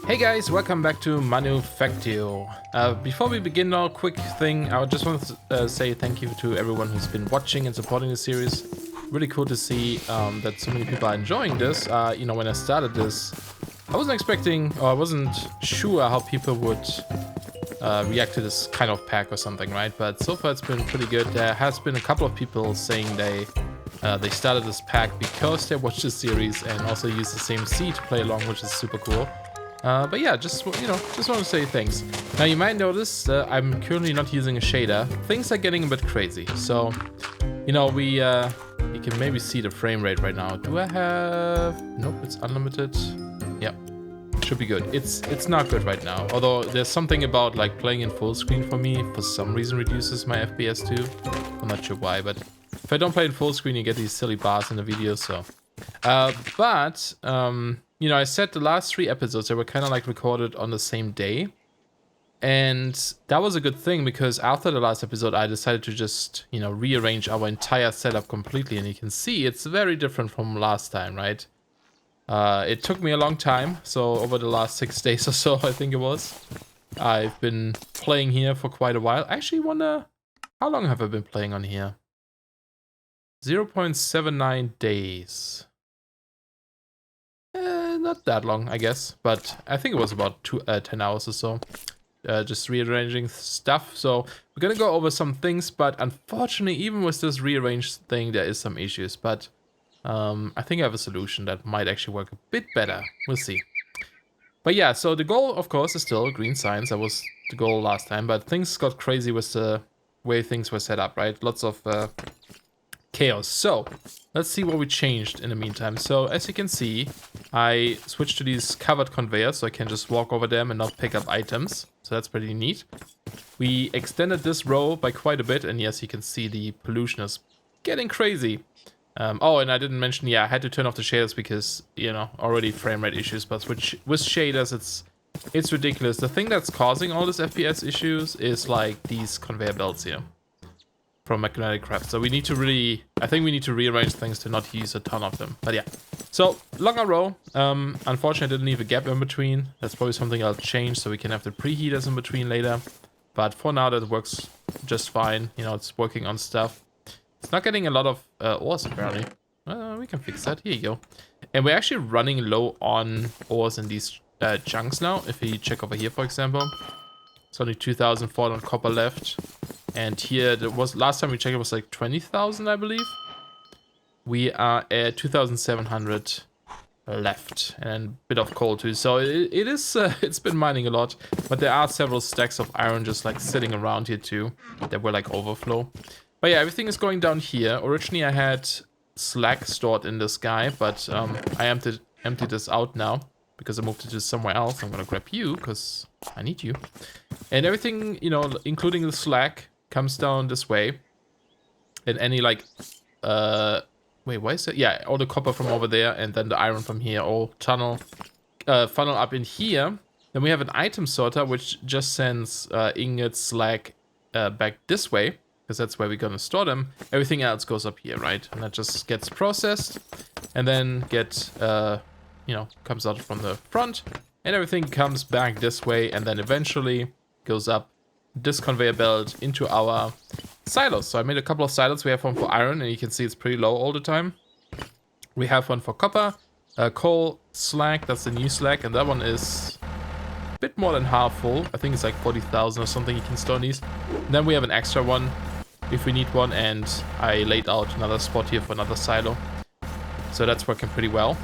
Hey guys, welcome back to Manufactio. Before we begin our quick thing, I just want to say thank you to everyone who's been watching and supporting the series. Really cool to see that so many people are enjoying this. When I started this, I wasn't expecting, or I wasn't sure how people would react to this kind of pack or something, right? But so far it's been pretty good. There has been a couple of people saying they started this pack because they watched the series and also used the same seed to play along, which is super cool. But yeah, just want to say thanks. Now you might notice I'm currently not using a shader. Things are getting a bit crazy. So, you can maybe see the frame rate right now. Do I have? Nope, it's unlimited. Yeah, should be good. It's not good right now. Although there's something about like playing in full screen for me for some reason reduces my FPS too. I'm not sure why, but if I don't play in full screen, you get these silly bars in the video. So, I said the last 3 episodes, they were kind of like recorded on the same day. And that was a good thing because after the last episode, I decided to just, rearrange our entire setup completely. And you can see it's very different from last time, right? It took me a long time. So over the last 6 days or so, I think it was, I've been playing here for quite a while. I actually wonder, how long have I been playing on here? 0.79 days. Not that long, I guess, but I think it was about 10 hours or so. Just rearranging stuff. So we're gonna go over some things, but unfortunately, even with this rearranged thing, there is some issues. But I think I have a solution that might actually work a bit better. We'll see. But yeah, so the goal, of course, is still green signs. That was the goal last time, but things got crazy with the way things were set up, right? Lots of chaos. So let's see what we changed in the meantime. So as you can see, I switched to these covered conveyors so I can just walk over them and not pick up items. So that's pretty neat. We extended this row by quite a bit, and yes, you can see the pollution is getting crazy. Oh, and I didn't mention, yeah, I had to turn off the shaders because, already frame rate issues, but with shaders it's ridiculous. The thing that's causing all this FPS issues is like these conveyor belts here from Magnetic Craft. So we need to I think we need to rearrange things to not use a ton of them. But yeah, so longer row. Unfortunately, I didn't leave a gap in between. That's probably something I'll change so we can have the preheaters in between later. But for now, that works just fine. It's working on stuff. It's not getting a lot of ores apparently. We can fix that. Here you go. And we're actually running low on ores in these chunks now. If we check over here, for example, it's only 2,400 copper left. And here, last time we checked, it was like 20,000, I believe. We are at 2,700 left, and a bit of coal too. So it's been mining a lot, but there are several stacks of iron just like sitting around here too that were like overflow. But yeah, everything is going down here. Originally, I had slag stored in this guy, but I emptied this out now because I moved it to somewhere else. I'm gonna grab you because I need you, and everything, including the slag, comes down this way. And any like wait, why is that? Yeah, all the copper from over there and then the iron from here all funnel up in here. Then we have an item sorter which just sends ingots, slag back this way because that's where we're gonna store them. Everything else goes up here, right? And that just gets processed and then comes out from the front, and everything comes back this way and then eventually goes up this conveyor belt into our silos. So I made a couple of silos. We have one for iron, and you can see it's pretty low all the time. We have one for copper, coal, slag. That's the new slag, and that one is a bit more than half full. I think it's like 40,000 or something you can store in these. And then we have an extra one if we need one, and I laid out another spot here for another silo. So that's working pretty well.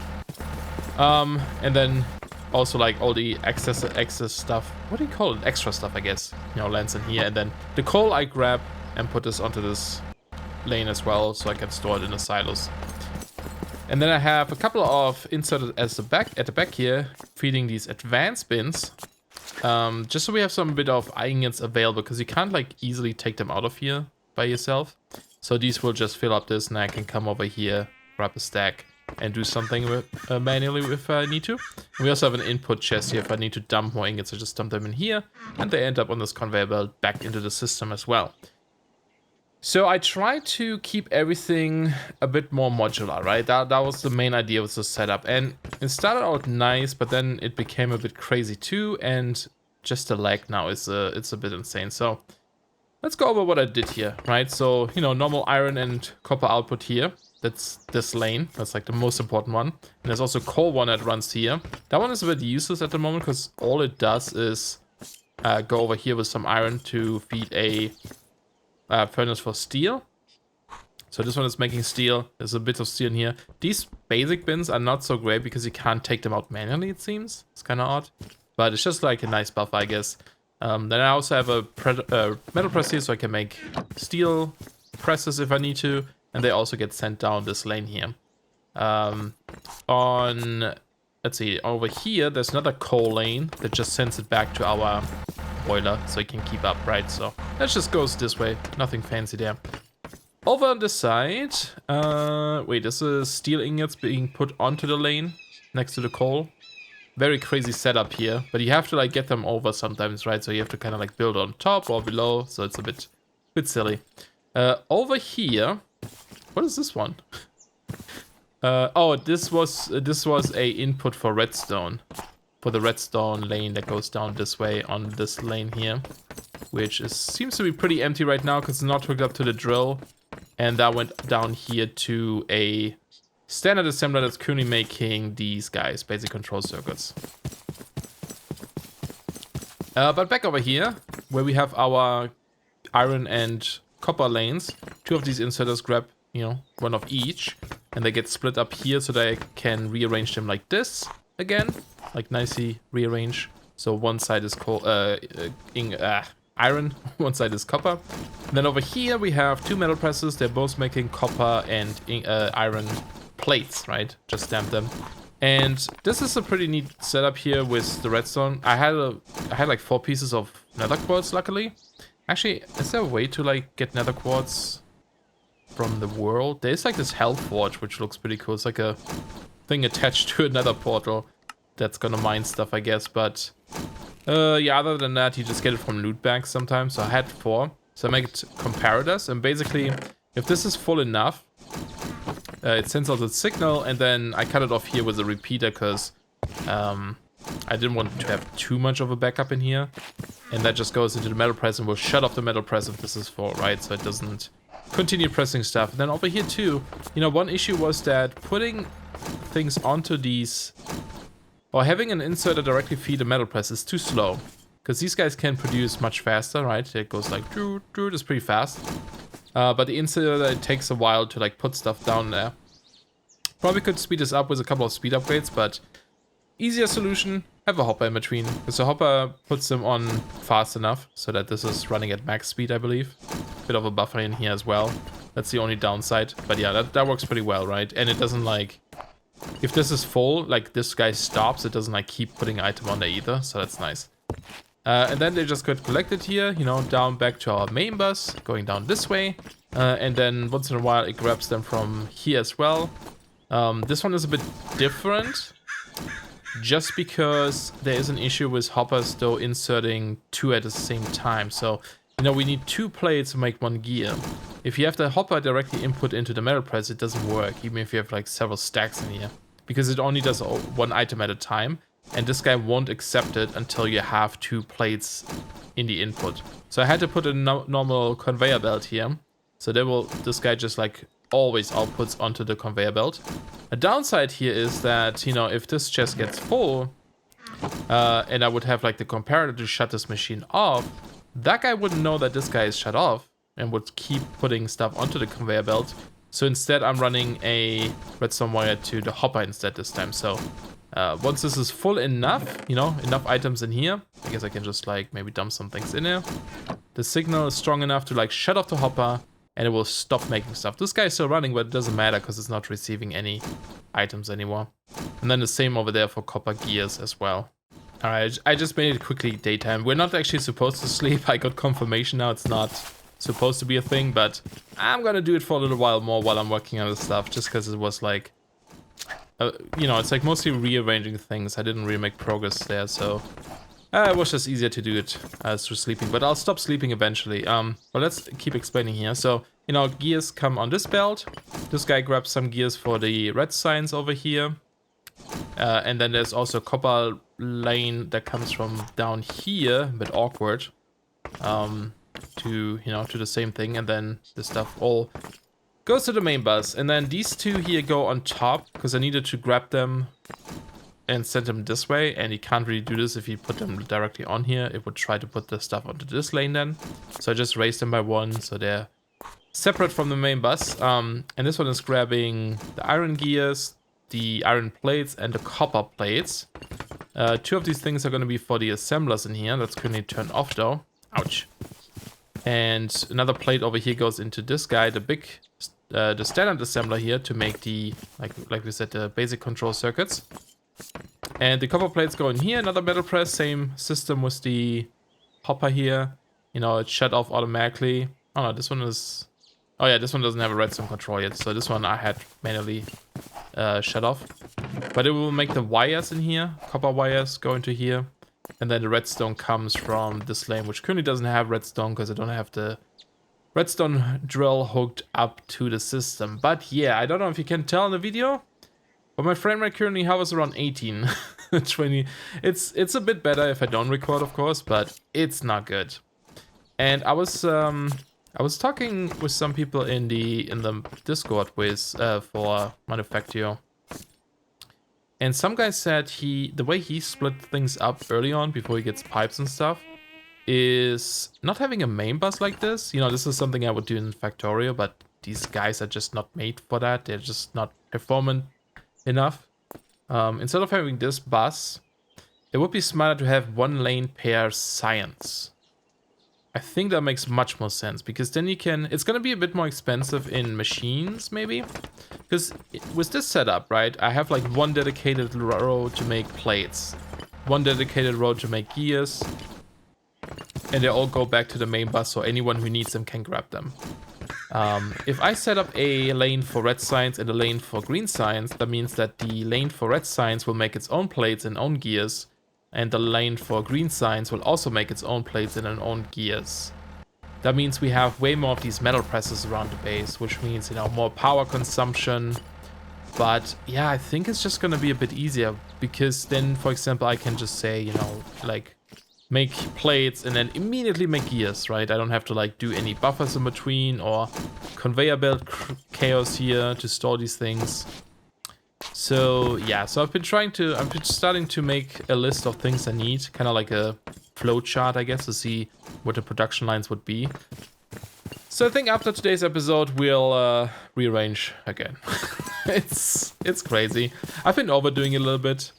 And then also like all the excess stuff. What do you call it? Extra stuff, I guess. Lands in here. And then the coal I grab and put this onto this lane as well, so I can store it in the silos. And then I have a couple of inserted at the back here, feeding these advanced bins. Just so we have some bit of ingots available, because you can't like easily take them out of here by yourself. So these will just fill up this, and I can come over here, grab a stack, and do something manually if I need to. We also have an input chest here if I need to dump more ingots. I just dump them in here, and they end up on this conveyor belt back into the system as well. So I tried to keep everything a bit more modular, right? That was the main idea with the setup. And it started out nice, but then it became a bit crazy too. And just the lag now is it's a bit insane. So let's go over what I did here, right? So, you know, normal iron and copper output here. That's this lane. That's like the most important one. And there's also coal one that runs here. That one is a bit useless at the moment because all it does is go over here with some iron to feed a furnace for steel. So this one is making steel. There's a bit of steel in here. These basic bins are not so great because you can't take them out manually, it seems. It's kind of odd. But it's just like a nice buff, I guess. Then I also have a metal press here, so I can make steel presses if I need to. And they also get sent down this lane here. Let's see, over here, there's another coal lane that just sends it back to our boiler so it can keep up, right? So that just goes this way. Nothing fancy there. Over on this side, wait, this is steel ingots being put onto the lane next to the coal. Very crazy setup here, but you have to like get them over sometimes, right? So you have to kind of like build on top or below, so it's a bit silly. Over here, what is this one? Oh, this was a input for redstone, for the redstone lane that goes down this way on this lane here, which seems to be pretty empty right now because it's not hooked up to the drill, and that went down here to a standard assembler that's currently making these guys, basic control circuits. But back over here, where we have our iron and copper lanes, two of these inserters grab, you know, one of each, and they get split up here so that I can rearrange them like this again, like nicely rearrange. So one side is iron, one side is copper. And then over here we have two metal presses. They're both making copper and iron plates, right? Just stamp them. And this is a pretty neat setup here with the redstone. I had like 4 pieces of nether quartz, luckily. Actually, is there a way to like get nether quartz from the world? There's like this hell forge, which looks pretty cool. It's like a thing attached to another portal that's gonna mine stuff, I guess. But yeah, other than that, you just get it from loot bags sometimes. So I had 4. So I make it comparators, and basically, if this is full enough, it sends out a signal, and then I cut it off here with a repeater because I didn't want to have too much of a backup in here. And that just goes into the metal press and will shut off the metal press if this is full, right? So it doesn't continue pressing stuff. And then over here too, you know, one issue was that putting things onto these, or having an inserter directly feed a metal press is too slow. Because these guys can produce much faster, right? It goes like, it's pretty fast. But the inserter, it takes a while to like put stuff down there. Probably could speed this up with a couple of speed upgrades, but easier solution, have a hopper in between. Because the hopper puts them on fast enough so that this is running at max speed, I believe. Bit of a buffer in here as well. That's the only downside. But yeah, that works pretty well, right? And it doesn't like, if this is full, like this guy stops, it doesn't like keep putting item on there either. So that's nice. And then they just got collected here, you know, down back to our main bus, going down this way. And then once in a while it grabs them from here as well. This one is a bit different, just because there is an issue with hoppers though inserting 2 at the same time. So, you know, we need 2 plates to make 1 gear. If you have the hopper directly input into the metal press, it doesn't work, even if you have like several stacks in here. Because it only does 1 item at a time. And this guy won't accept it until you have 2 plates in the input. So I had to put a normal conveyor belt here. So this guy just like always outputs onto the conveyor belt. A downside here is that, you know, if this chest gets full, and I would have like the comparator to shut this machine off, that guy wouldn't know that this guy is shut off and would keep putting stuff onto the conveyor belt. So instead I'm running a redstone wire to the hopper instead this time. So once this is full enough, you know, enough items in here, I guess I can just like maybe dump some things in here. The signal is strong enough to like shut off the hopper and it will stop making stuff. This guy is still running, but it doesn't matter because it's not receiving any items anymore. And then the same over there for copper gears as well. Alright, I just made it quickly daytime. We're not actually supposed to sleep. I got confirmation now it's not supposed to be a thing, but I'm gonna do it for a little while more while I'm working on this stuff, just because it was like, you know, it's like mostly rearranging things. I didn't really make progress there, so it was just easier to do it through sleeping. But I'll stop sleeping eventually. But let's keep explaining here. So you know, gears come on this belt. This guy grabs some gears for the red signs over here. And then there's also a copper lane that comes from down here, a bit awkward, to, you know, to the same thing. And then the stuff all goes to the main bus. And then these two here go on top, because I needed to grab them and send them this way. And you can't really do this if you put them directly on here. It would try to put the stuff onto this lane then. So I just raised them by one, so they're separate from the main bus. And this one is grabbing the iron gears, the iron plates, and the copper plates. Two of these things are going to be for the assemblers in here. That's currently turned off though. Ouch. And another plate over here goes into this guy, the big, the standard assembler here, to make the, like we said, the basic control circuits. And the copper plates go in here. Another metal press, same system with the hopper here. You know, it's shut off automatically. Oh no, this one is... Oh yeah, this one doesn't have a redstone control yet, so this one I had manually shut off. But it will make the wires in here, copper wires, go into here. And then the redstone comes from this lane, which currently doesn't have redstone because I don't have the redstone drill hooked up to the system. But yeah, I don't know if you can tell in the video, but my frame rate currently hovers around 18, 20. It's a bit better if I don't record, of course, but it's not good. And I was talking with some people in the Discord with for Manufactio. And some guy said the way he split things up early on before he gets pipes and stuff is not having a main bus like this. You know, this is something I would do in Factorio, but these guys are just not made for that. They're just not performant enough. Instead of having this bus, it would be smarter to have one lane per science. I think that makes much more sense, because then you can... It's going to be a bit more expensive in machines, maybe. Because with this setup, right, I have like one dedicated row to make plates, one dedicated row to make gears, and they all go back to the main bus, so anyone who needs them can grab them. If I set up a lane for red signs and a lane for green signs, that means that the lane for red signs will make its own plates and own gears, and the lane for green signs will also make its own plates and its own gears. That means we have way more of these metal presses around the base, which means, you know, more power consumption. But yeah, I think it's just gonna be a bit easier, because then, for example, I can just say, you know, like, make plates and then immediately make gears, right? I don't have to like do any buffers in between or conveyor belt chaos here to store these things. So yeah, so I'm starting to make a list of things I need, kind of like a flow chart, I guess, to see what the production lines would be. So I think after today's episode, we'll rearrange again. It's crazy. I've been overdoing it a little bit,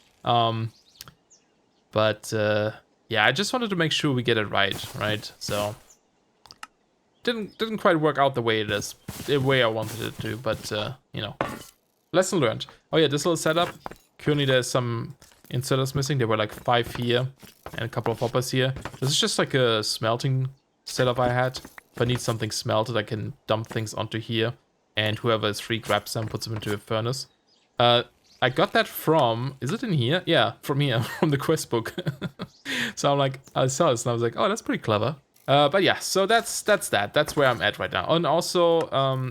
but yeah, I just wanted to make sure we get it right? So didn't quite work out the way it is, the way I wanted it to, but you know, lesson learned. Oh yeah, this little setup. Currently there's some inserters missing. There were like 5 here and a couple of hoppers here. This is just like a smelting setup I had. If I need something smelted, I can dump things onto here, and whoever is free grabs them, puts them into a furnace. I got that from, is it in here? Yeah, from here, from the quest book. So I'm like, I saw this and I was like, oh, that's pretty clever. But yeah, so that's that. That's where I'm at right now. And also,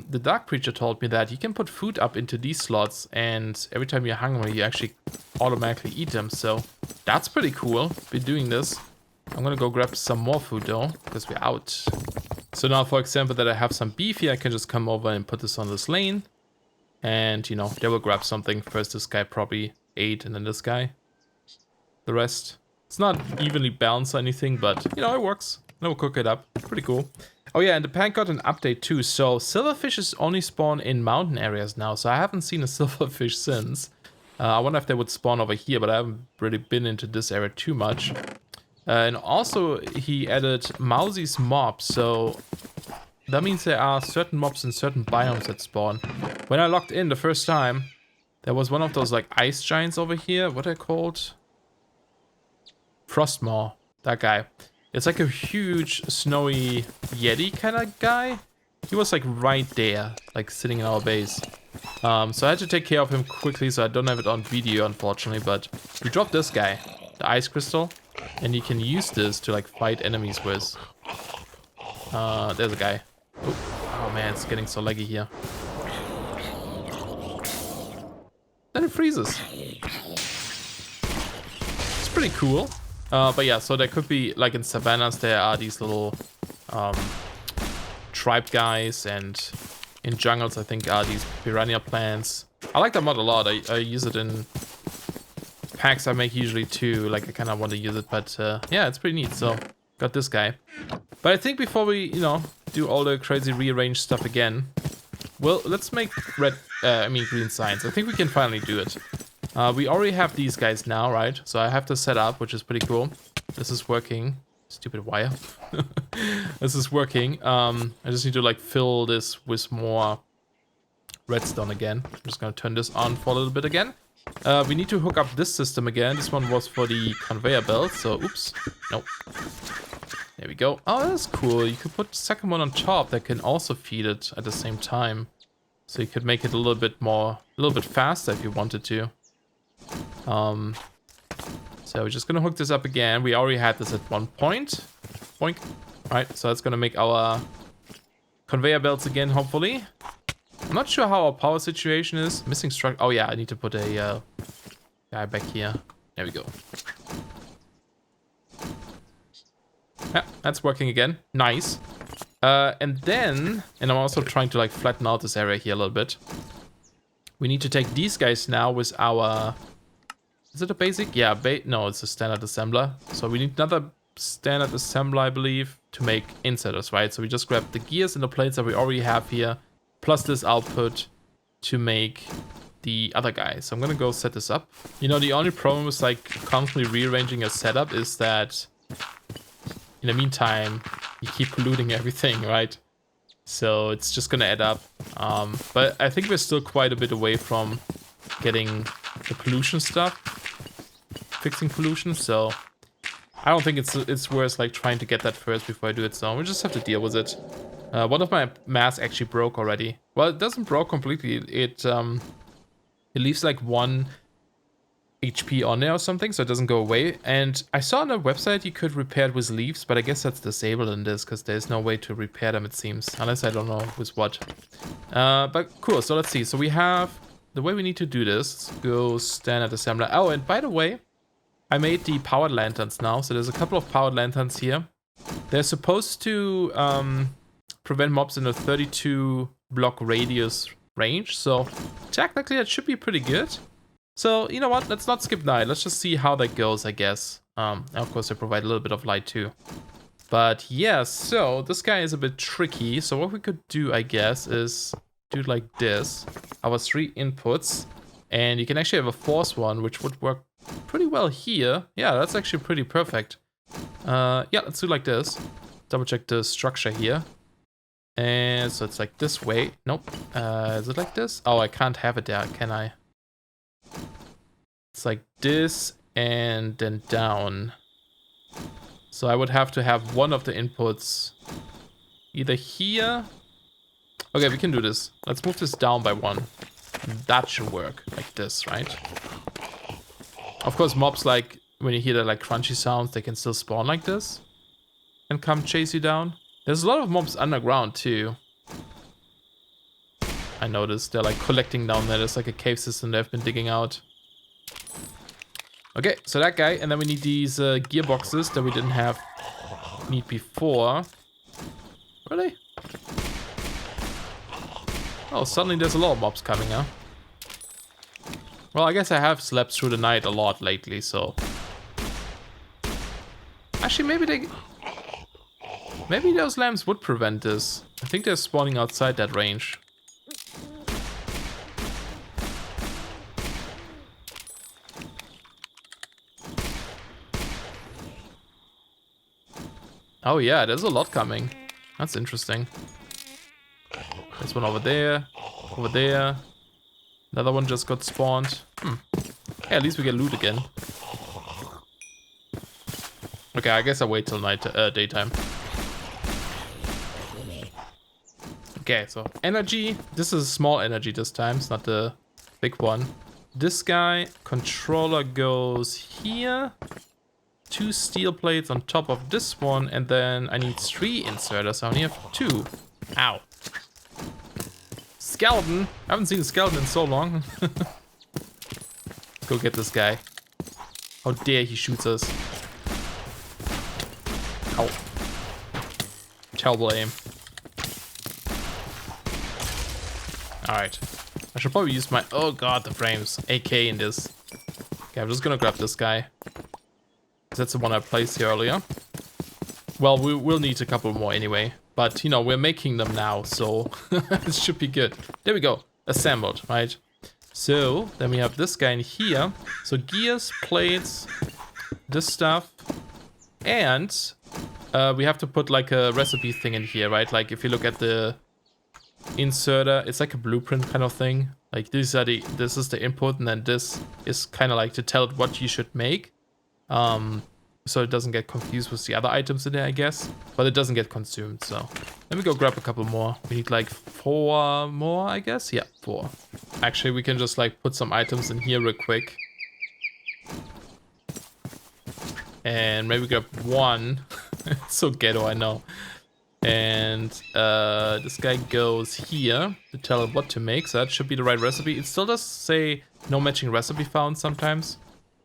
the Dark Preacher told me that you can put food up into these slots, and every time you're hungry, you actually automatically eat them. So that's pretty cool. Been doing this. I'm gonna go grab some more food though, because we're out. So now, for example, that I have some beef here, I can just come over and put this on this lane. And, you know, they will grab something. First this guy probably ate, and then this guy. The rest. It's not evenly balanced or anything, but, you know, it works. And we'll cook it up. Pretty cool. Oh yeah, and the pack got an update too. So silverfishes only spawn in mountain areas now. So I haven't seen a silverfish since. I wonder if they would spawn over here, but I haven't really been into this area too much. And also, he added Mousy's mobs, so that means there are certain mobs in certain biomes that spawn. When I logged in the first time, there was one of those like ice giants over here. What are they called? Frostmaw, that guy. It's like a huge snowy yeti kind of guy. He was like right there, like sitting in our base. So I had to take care of him quickly, so I don't have it on video, unfortunately. But we dropped this guy, the ice crystal. And you can use this to like fight enemies with. There's a guy. Oh man, it's getting so laggy here. Then it freezes. It's pretty cool. But yeah, so there could be, like in savannas, there are these little tribe guys, and in jungles, I think, are these piranha plants. I like that mod a lot. I use it in packs I make usually too. Like, I kind of want to use it, but yeah, it's pretty neat. So, got this guy. But I think before we, you know, do all the crazy rearrange stuff again, well, let's make green signs. I think we can finally do it. We already have these guys now, right? So I have to set up, which is pretty cool. This is working. Stupid wire. This is working. I just need to like fill this with more redstone again. I'm just gonna turn this on for a little bit again. We need to hook up this system again. This one was for the conveyor belt, so oops. Nope. There we go. Oh, that's cool. You could put the second one on top that can also feed it at the same time. So you could make it a little bit faster if you wanted to. So we're just gonna hook this up again. We already had this at one point. Boink. Alright, so that's gonna make our conveyor belts again, hopefully. I'm not sure how our power situation is. Missing structure. Oh yeah, I need to put a guy back here. There we go. Yeah, that's working again. Nice. And I'm also trying to like flatten out this area here a little bit. We need to take these guys now with our... Is it a basic? Yeah, no, it's a standard assembler. So we need another standard assembler, I believe, to make inserters, right? So we just grab the gears and the plates that we already have here, plus this output to make the other guy. So I'm gonna go set this up. You know, the only problem with like constantly rearranging a setup is that in the meantime, you keep polluting everything, right? So it's just gonna add up. But I think we're still quite a bit away from getting the pollution stuff, fixing pollution. So I don't think it's worth like trying to get that first before I do it. So we just have to deal with it. One of my masks actually broke already. Well, it doesn't broke completely. It leaves like 1 HP on there or something, so it doesn't go away. And I saw on a website you could repair it with leaves, but I guess that's disabled in this because there's no way to repair them, it seems, unless I don't know with what. But cool. So let's see. So we have the way we need to do this. Let's go standard assembler. Oh, and by the way, I made the powered lanterns now. So there's a couple of powered lanterns here. They're supposed to prevent mobs in a 32 block radius range. So technically that should be pretty good. So, you know what? Let's not skip night. Let's just see how that goes, I guess. And of course, they provide a little bit of light too. But yeah, so this guy is a bit tricky. So what we could do, I guess, is do it like this. Our 3 inputs. And you can actually have a 4th one, which would work pretty well here. Yeah, that's actually pretty perfect. Yeah, let's do it like this. Double check the structure here. And so it's like this way. Nope. Is it like this? Oh, I can't have it there, can I? It's like this and then down. So I would have to have one of the inputs either here. Okay, we can do this. Let's move this down by 1. That should work like this, right? Of course, mobs, like when you hear the like crunchy sounds, they can still spawn like this and come chase you down. There's a lot of mobs underground too. I noticed they're like collecting down there. There's like a cave system they've been digging out. Okay, so that guy, and then we need these gearboxes that we didn't need before. Really? Oh, suddenly there's a lot of mobs coming, huh? Well, I guess I have slept through the night a lot lately, so... Actually, maybe those lamps would prevent this. I think they're spawning outside that range. Oh yeah, there's a lot coming. That's interesting. There's one over there. Over there. Another one just got spawned. Yeah, at least we get loot again. Okay, I guess I'll wait till daytime. Okay, so energy. This is a small energy this time. It's not the big one. This guy, controller goes here. 2 steel plates on top of this one, and then I need 3 inserters. I only have 2. Ow. Skeleton! I haven't seen a skeleton in so long. Let's go get this guy. How dare he shoots us. Ow. Terrible aim. Alright. I should probably use my... Oh god, the frames. AK in this. Okay, I'm just gonna grab this guy. That's the one I placed here earlier. Well, we will need a couple more anyway. But, you know, we're making them now, so it should be good. There we go. Assembled, right? So, then we have this guy in here. So, gears, plates, this stuff. And we have to put like a recipe thing in here, right? Like, if you look at the inserter, it's like a blueprint kind of thing. Like, this is the input, and then this is kind of like to tell it what you should make. So it doesn't get confused with the other items in there, I guess. But it doesn't get consumed, so... Let me go grab a couple more. We need like 4 more, I guess? Yeah, 4. Actually, we can just like put some items in here real quick. And maybe grab 1. It's so ghetto, I know. And this guy goes here to tell it what to make. So that should be the right recipe. It still does say no matching recipe found sometimes.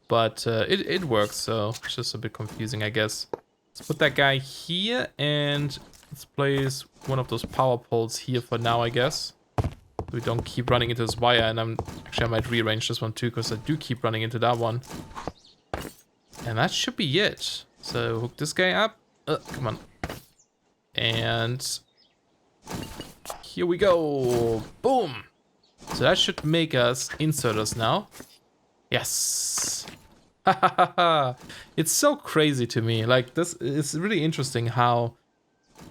But it works, so it's just a bit confusing, I guess. Let's put that guy here, and let's place one of those power poles here for now, I guess. So we don't keep running into this wire, and I might rearrange this one too, because I do keep running into that one. And that should be it. So hook this guy up. Come on. And here we go. Boom. So that should make us inserters now. Yes. It's so crazy to me. Like, this is really interesting how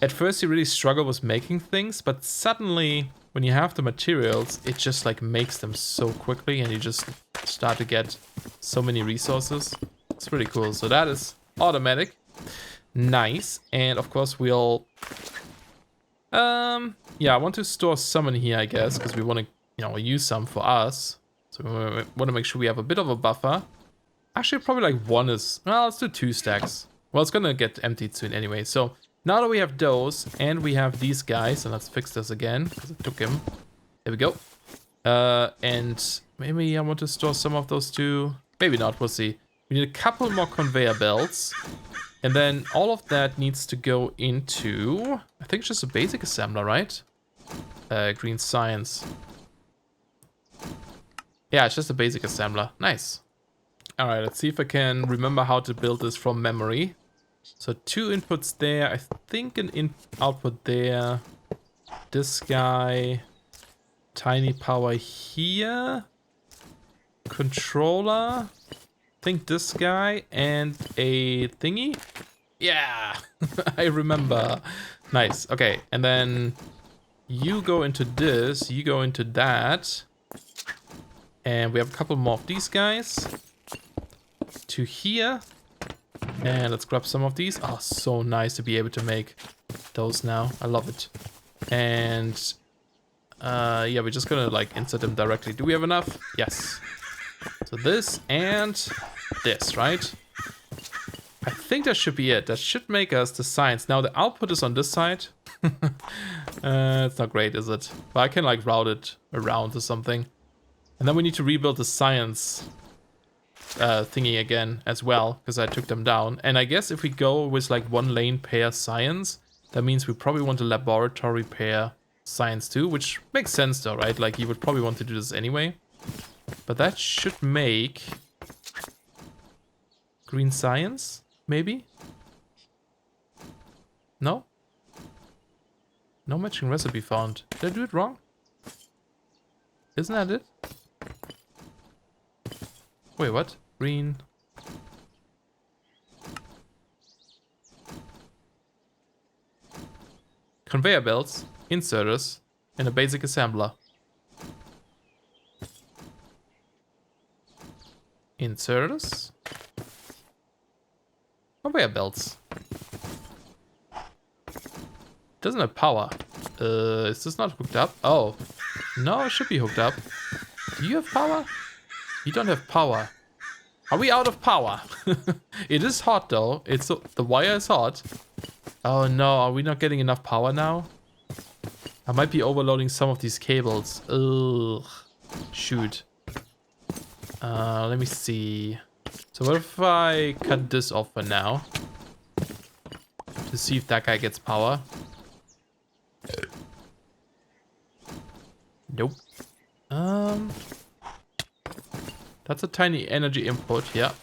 at first you really struggle with making things, but suddenly when you have the materials, it just like makes them so quickly, and you just start to get so many resources. It's pretty cool. So that is automatic. Nice. And of course we'll yeah, I want to store some in here, I guess, because we want to, you know, use some for us. So we want to make sure we have a bit of a buffer. Actually, probably like 1 is... Well, let's do 2 stacks. Well, it's gonna get emptied soon anyway. So now that we have those, and we have these guys, and let's fix this again, because it took him. There we go. And maybe I want to store some of those too. Maybe not, we'll see. We need a couple more conveyor belts. And then all of that needs to go into... I think it's just a basic assembler, right? Green science. Yeah, it's just a basic assembler. Nice. Alright, let's see if I can remember how to build this from memory. So 2 inputs there. I think an output there. This guy. Tiny power here. Controller. I think this guy. And a thingy. Yeah! I remember. Nice. Okay, and then you go into this. You go into that. And we have a couple more of these guys. To here. And let's grab some of these. Oh, so nice to be able to make those now. I love it. And yeah, we're just gonna like insert them directly. Do we have enough? Yes. So this and this, right? I think that should be it. That should make us the science. Now the output is on this side. It's not great, is it? But I can like route it around or something. And then we need to rebuild the science thingy again as well, because I took them down. And I guess if we go with like 1 lane pair science, that means we probably want a laboratory pair science too, which makes sense though, right? Like you would probably want to do this anyway. But that should make green science, maybe? No? No matching recipe found. Did I do it wrong? Isn't that it? Wait, what? Green. Conveyor belts, inserters, and a basic assembler. Inserters. Conveyor belts. Doesn't have power. Is this not hooked up? Oh. No, it should be hooked up. Do you have power? You don't have power. Are we out of power? It is hot though. The wire is hot. Oh no, are we not getting enough power now? I might be overloading some of these cables. Ugh. Shoot. Let me see. So what if I cut this off for now? To see if that guy gets power. Nope. That's a tiny energy input, yeah.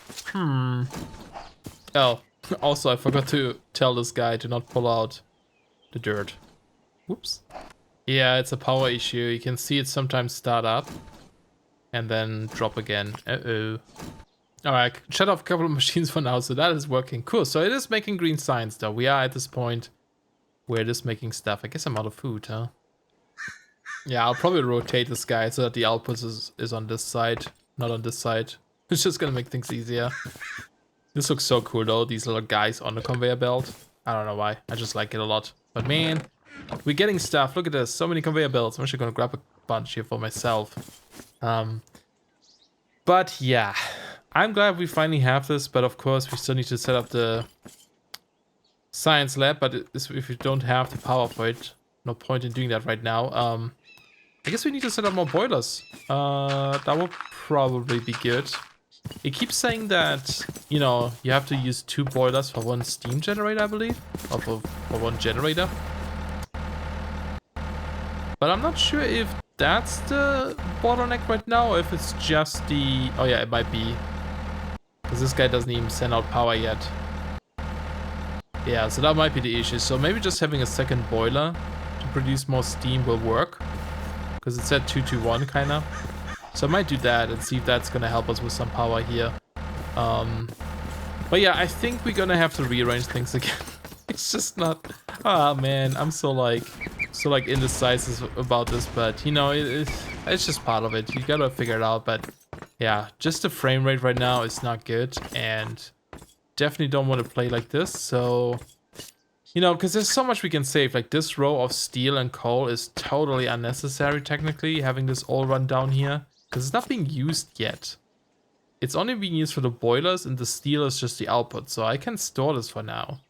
Oh, also I forgot to tell this guy to not pull out the dirt. Whoops. Yeah, it's a power issue. You can see it sometimes start up and then drop again. Uh-oh. Alright, shut off a couple of machines for now, so that is working. Cool, so it is making green signs though. We are at this point where it is making stuff. I guess I'm out of food, huh? Yeah, I'll probably rotate this guy so that the output is on this side, not on this side. It's just gonna make things easier. This looks so cool though, these little guys on the conveyor belt. I don't know why, I just like it a lot. But man, we're getting stuff. Look at this, so many conveyor belts. I'm actually gonna grab a bunch here for myself. But yeah, I'm glad we finally have this, but of course we still need to set up the science lab, but if we don't have the power for it, no point in doing that right now. I guess we need to set up more boilers. That will probably be good. It keeps saying that, you know, you have to use 2 boilers for 1 steam generator, I believe. Or for 1 generator. But I'm not sure if that's the bottleneck right now, or if it's just the... Oh yeah, it might be. Because this guy doesn't even send out power yet. Yeah, so that might be the issue. So maybe just having a second boiler to produce more steam will work. Because it said 2 to 1 kind of. So I might do that and see if that's going to help us with some power here. But yeah, I think we're going to have to rearrange things again. It's just not... Oh man, I'm so indecisive about this, but you know, it's just part of it. You gotta figure it out, but yeah, just the frame rate right now is not good, and definitely don't want to play like this. So, you know, because there's so much we can save. Like this row of steel and coal is totally unnecessary, technically, having this all run down here, because it's not being used yet. It's only being used for the boilers, and the steel is just the output, so I can store this for now.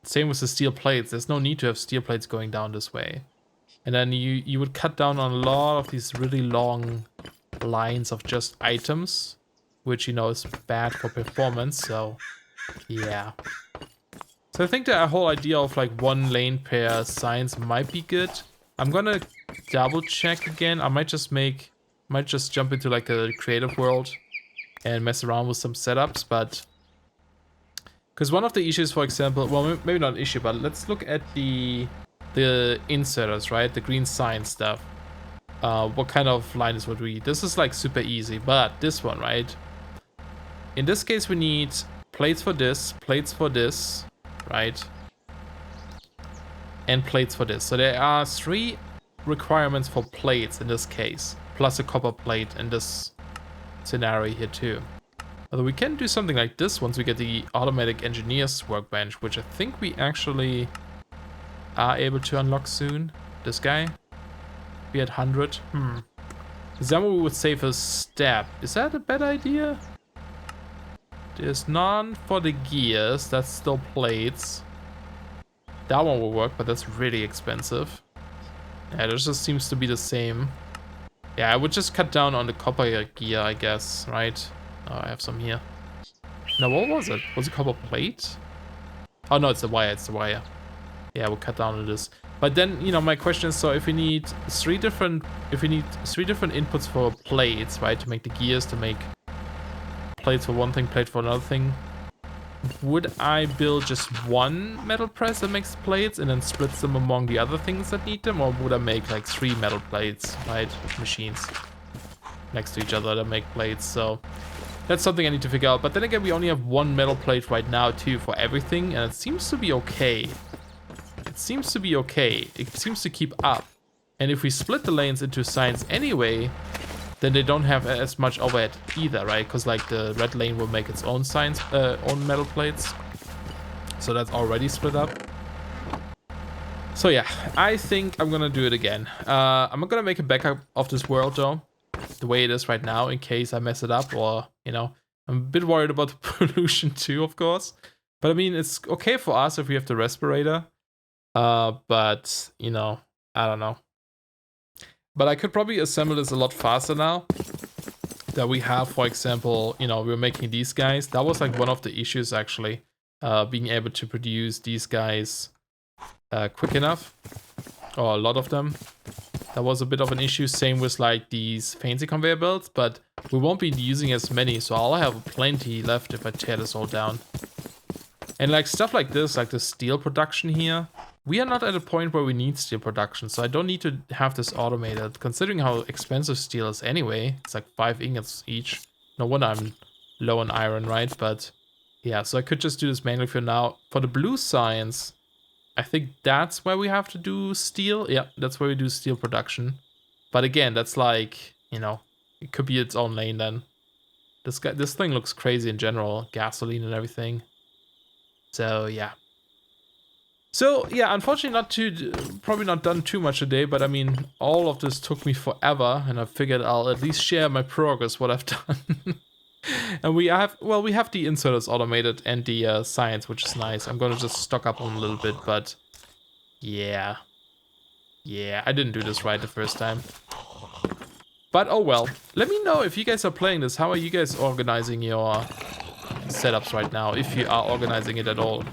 Same with the steel plates. There's no need to have steel plates going down this way. And then you would cut down on a lot of these really long lines of just items, which, you know, is bad for performance. So, yeah. So I think the whole idea of like 1 lane per science might be good. I'm gonna double check again. I might just jump into like a creative world and mess around with some setups, but... Because one of the issues, for example, well, maybe not an issue, but let's look at the inserters, right? The green sign stuff. What kind of line is what we... This is like super easy, but this one, right? In this case, we need plates for this, right? And plates for this. So there are 3 requirements for plates in this case, plus a copper plate in this scenario here too. Although we can do something like this once we get the automatic engineer's workbench, which I think we actually are able to unlock soon. This guy. We had 100. Then we would save a step. Is that a bad idea? There's none for the gears. That's still plates. That one will work, but that's really expensive. Yeah, this just seems to be the same. Yeah, I would just cut down on the copper gear, I guess, right? Oh, I have some here. Now, what was it? Was it copper plate? Oh no, it's the wire, Yeah, we'll cut down on this. But then, you know, my question is, so if we need 3 different inputs for plates, right, to make the gears, to make plates for one thing, plate for another thing, would I build just 1 metal press that makes plates and then splits them among the other things that need them, or would I make like 3 metal plates, right, machines next to each other that make plates? So that's something I need to figure out. But then again, we only have 1 metal plate right now too for everything, and it seems to be okay. It seems to keep up. And if we split the lanes into signs anyway, then they don't have as much overhead either, right? Because like the red lane will make its own signs, own metal plates. So that's already split up. So yeah, I think I'm gonna do it again. I'm not gonna make a backup of this world though, the way it is right now, in case I mess it up, or, you know, I'm a bit worried about the pollution too, of course. But I mean, it's okay for us if we have the respirator. But, you know, I don't know. But I could probably assemble this a lot faster now. That we have, for example, you know, we're making these guys. That was like one of the issues, actually. Being able to produce these guys quick enough. Or a lot of them. That was a bit of an issue. Same with like these fancy conveyor belts, but we won't be using as many, so I'll have plenty left if I tear this all down. And like stuff like this, like the steel production here, we are not at a point where we need steel production, so I don't need to have this automated. Considering how expensive steel is anyway, it's like 5 ingots each. No wonder I'm low on iron, right? But yeah, so I could just do this manually for now. For the blue science, I think that's where we have to do steel. Yeah, that's where we do steel production. But again, that's like, you know, it could be its own lane then. This thing looks crazy in general, gasoline and everything. So yeah. So yeah, unfortunately probably not done too much today, but I mean, all of this took me forever, and I figured I'll at least share my progress, what I've done. And we have the inserters automated and the science, which is nice. I'm gonna just stock up on a little bit, but yeah. Yeah, I didn't do this right the first time. But oh well. Let me know if you guys are playing this. How are you guys organizing your setups right now, if you are organizing it at all?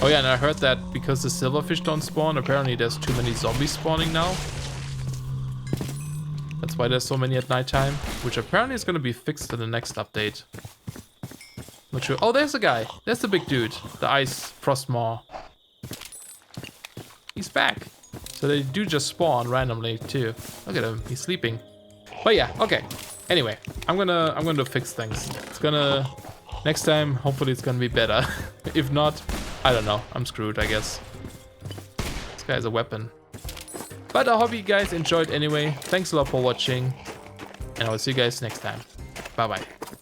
Oh yeah, and I heard that because the silverfish don't spawn, apparently there's too many zombies spawning now. That's why there's so many at nighttime, which apparently is going to be fixed in the next update. Not sure. Oh, there's a guy. There's the big dude. The ice frostmaw. He's back. So they do just spawn randomly too. Look at him. He's sleeping. But yeah, okay. Anyway, I'm gonna fix things. It's gonna next time. Hopefully, it's gonna be better. If not, I don't know. I'm screwed, I guess. This guy has a weapon. But I hope you guys enjoyed anyway. Thanks a lot for watching. And I will see you guys next time. Bye bye.